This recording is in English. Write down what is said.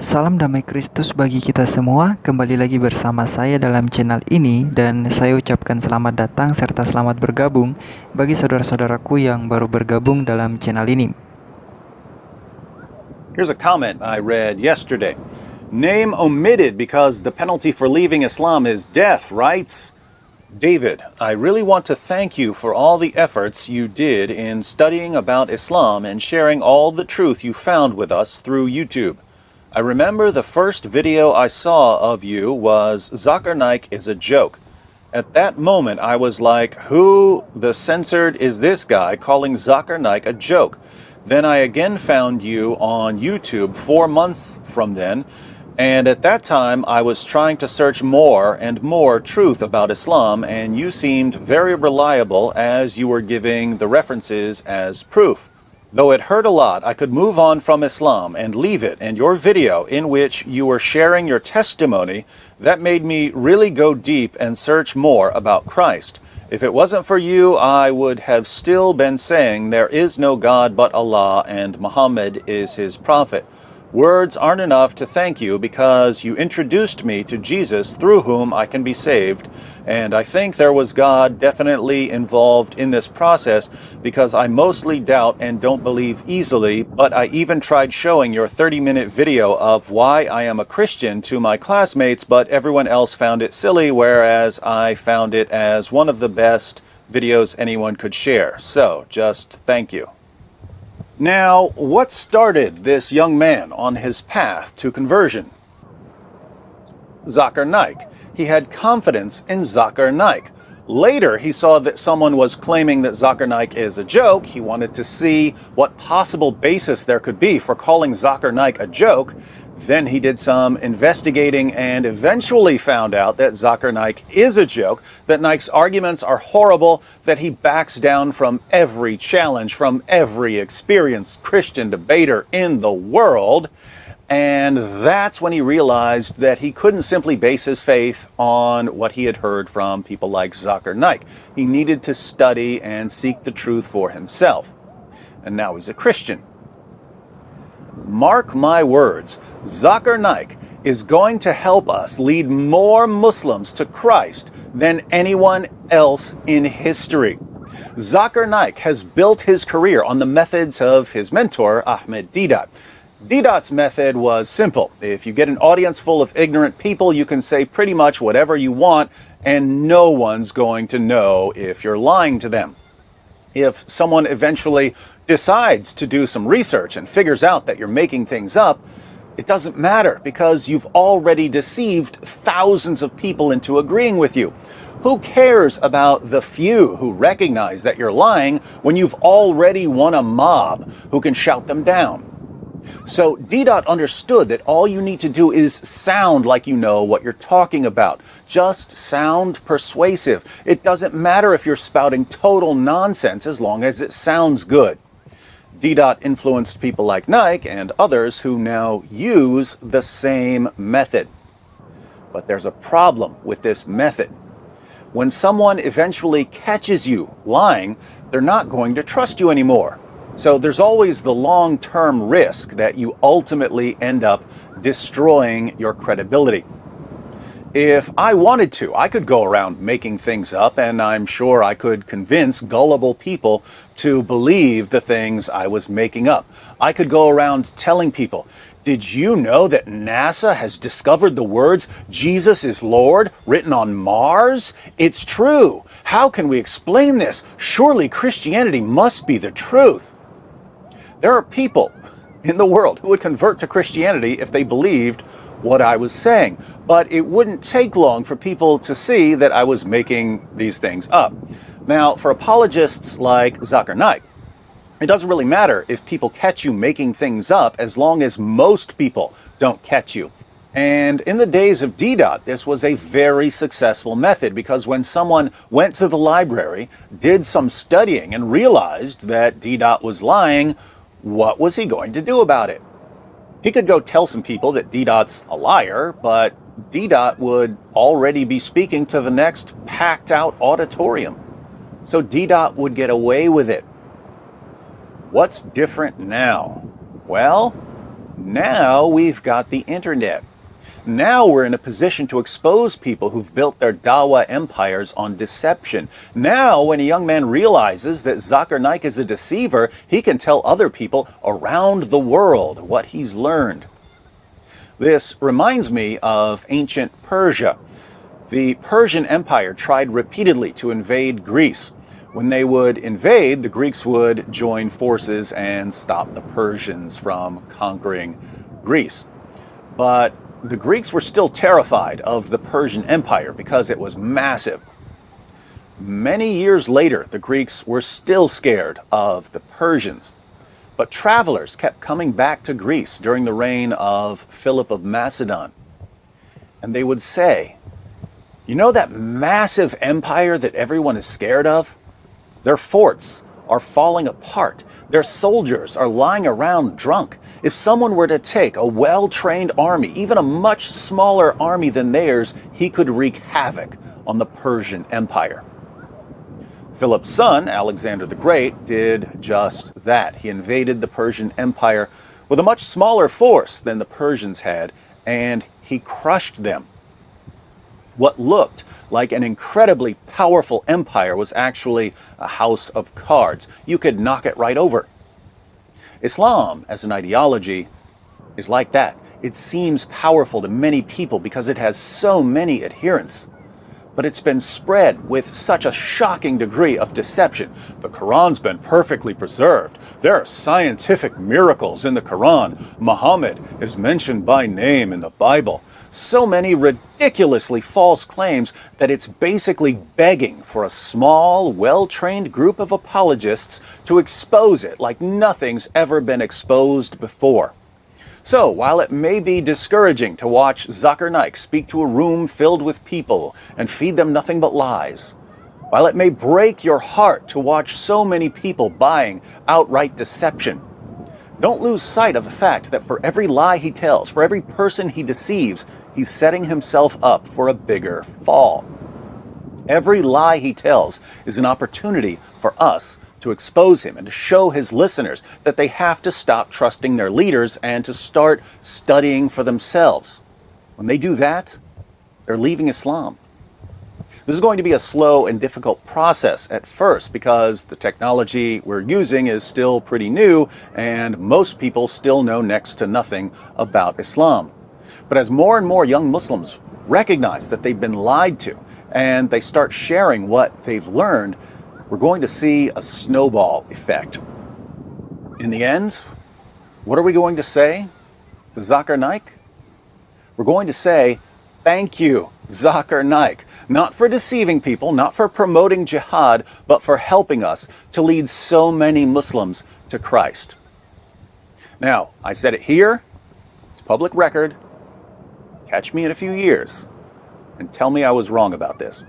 Salam damai Kristus bagi kita semua. Kembali lagi bersama saya dalam channel ini, dan saya ucapkan selamat datang serta selamat bergabung bagi saudara-saudaraku yang baru bergabung dalam channel ini. Here's a comment I read yesterday. Name omitted because the penalty for leaving Islam is death, writes David. I really want to thank you for all the efforts you did in studying about Islam and sharing all the truth you found with us through YouTube. I remember the first video I saw of you was Zakir Naik is a joke. At that moment, I was like, who the censored is this guy calling Zakir Naik a joke? Then I again found you on YouTube 4 months from then, and at that time I was trying to search more and more truth about Islam, and you seemed very reliable as you were giving the references as proof. Though it hurt a lot, I could move on from Islam and leave it, and your video in which you were sharing your testimony, that made me really go deep and search more about Christ. If it wasn't for you, I would have still been saying there is no God but Allah and Muhammad is his prophet. Words aren't enough to thank you because you introduced me to Jesus through whom I can be saved, and I think there was God definitely involved in this process because I mostly doubt and don't believe easily, but I even tried showing your 30-minute video of why I am a Christian to my classmates, but everyone else found it silly, whereas I found it as one of the best videos anyone could share. So, just thank you. Now, what started this young man on his path to conversion? Zakir Naik. He had confidence in Zakir Naik. Later, he saw that someone was claiming that Zakir Naik is a joke. He wanted to see what possible basis there could be for calling Zakir Naik a joke. Then he did some investigating and eventually found out that Zakir Naik is a joke, that Naik's arguments are horrible, that he backs down from every challenge from every experienced Christian debater in the world. And that's when he realized that he couldn't simply base his faith on what he had heard from people like Zakir Naik. He needed to study and seek the truth for himself. And now he's a Christian. Mark my words, Zakir Naik is going to help us lead more Muslims to Christ than anyone else in history. Zakir Naik has built his career on the methods of his mentor, Ahmed Deedat. Deedat's method was simple. If you get an audience full of ignorant people, you can say pretty much whatever you want, and no one's going to know if you're lying to them. If someone eventually decides to do some research and figures out that you're making things up, it doesn't matter because you've already deceived thousands of people into agreeing with you. Who cares about the few who recognize that you're lying when you've already won a mob who can shout them down? So Deedat understood that all you need to do is sound like you know what you're talking about. Just sound persuasive. It doesn't matter if you're spouting total nonsense as long as it sounds good. Deedat influenced people like Naik and others who now use the same method. But there's a problem with this method. When someone eventually catches you lying, they're not going to trust you anymore. So there's always the long-term risk that you ultimately end up destroying your credibility. If I wanted to, I could go around making things up, and I'm sure I could convince gullible people to believe the things I was making up. I could go around telling people, did you know that NASA has discovered the words, Jesus is Lord, written on Mars? It's true. How can we explain this? Surely Christianity must be the truth. There are people in the world who would convert to Christianity if they believed what I was saying, but it wouldn't take long for people to see that I was making these things up. Now, for apologists like Zakir Naik, it doesn't really matter if people catch you making things up as long as most people don't catch you. And in the days of Deedat, this was a very successful method because when someone went to the library, did some studying, and realized that Deedat was lying, what was he going to do about it? He could go tell some people that Deedat's a liar, but Deedat would already be speaking to the next packed out auditorium. So Deedat would get away with it. What's different now? Well, Now we've got the internet. Now we're in a position to expose people who've built their Dawa empires on deception. Now, when a young man realizes that Zakir Naik is a deceiver, he can tell other people around the world what he's learned. This reminds me of ancient Persia. The Persian Empire tried repeatedly to invade Greece. When they would invade, the Greeks would join forces and stop the Persians from conquering Greece. But the Greeks were still terrified of the Persian Empire because it was massive. Many years later, the Greeks were still scared of the Persians. But travelers kept coming back to Greece during the reign of Philip of Macedon. And they would say, you know that massive empire that everyone is scared of? Their forts are falling apart. Their soldiers are lying around drunk. If someone were to take a well-trained army, even a much smaller army than theirs, he could wreak havoc on the Persian Empire. Philip's son, Alexander the Great, did just that. He invaded the Persian Empire with a much smaller force than the Persians had, and he crushed them. What looked like an incredibly powerful empire was actually a house of cards. You could knock it right over. Islam, as an ideology, is like that. It seems powerful to many people because it has so many adherents. But it's been spread with such a shocking degree of deception. The Quran's been perfectly preserved. There are scientific miracles in the Quran. Muhammad is mentioned by name in the Bible. So many ridiculously false claims that it's basically begging for a small, well-trained group of apologists to expose it like nothing's ever been exposed before. So, while it may be discouraging to watch Zakir Naik speak to a room filled with people and feed them nothing but lies, while it may break your heart to watch so many people buying outright deception, don't lose sight of the fact that for every lie he tells, for every person he deceives, he's setting himself up for a bigger fall. Every lie he tells is an opportunity for us to expose him and to show his listeners that they have to stop trusting their leaders and to start studying for themselves. When they do that, they're leaving Islam. This is going to be a slow and difficult process at first because the technology we're using is still pretty new and most people still know next to nothing about Islam. But as more and more young Muslims recognize that they've been lied to and they start sharing what they've learned, we're going to see a snowball effect. In the end, what are we going to say to Zakir Naik? We're going to say, thank you, Zakir Naik, not for deceiving people, not for promoting jihad, but for helping us to lead so many Muslims to Christ. Now, I said it here, it's public record. Catch me in a few years and tell me I was wrong about this.